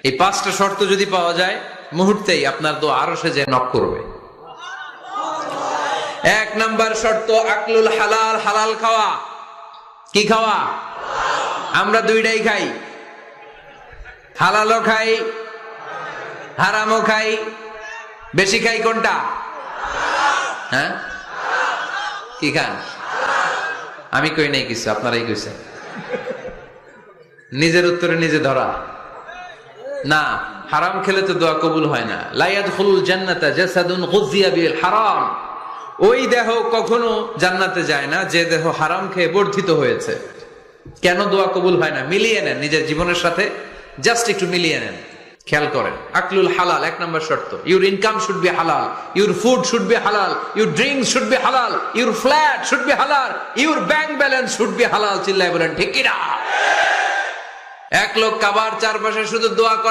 এই পাঁচটা শর্ত যদি পাওয়া যায় মুহূর্তেই আপনার দোয়া আরো সে যে নক করবে। এক নাম্বার শর্ত আকলুল হালাল, হালাল খাওয়া। কি খাওয়া? আমরা দুইটাই খাই, হালালও খাই হারামও খাই। বেশি খাই কোনটা? হ্যাঁ, কি খান? আমি কই নাই কিছু, আপনারাই কইছেন। নিজের উত্তরে নিজে ধরা না। হারাম খেলে তো দোয়া কবুল হয় না। লা ইয়াদখুলুল জান্নাতা জাসাদুন গুযিয়া বিল হারাম। ওই দেহ কখনো জান্নাতে যায় না যে দেহ হারাম খেয়ে বর্ধিত হয়েছে। কেন দোয়া কবুল হয় না? মিলিয়ে নেন নিজের জীবনের সাথে, জাস্ট একটু মিলিয়ে নেন, খেয়াল করেন। আকলুল হালাল এক নম্বর শর্ত। ইউর ইনকাম শুড বি হালাল, ইউর ফুড শুড বি হালাল, ইউর ড্রিঙ্কস শুড বি হালাল, ইউর ফ্ল্যাট শুড বি হালাল, your bank balance should be হালাল। চিল্লায় বলেন ঠিক কিনা? এক লোক কাবার চারপাশে শুধু দোয়া করে।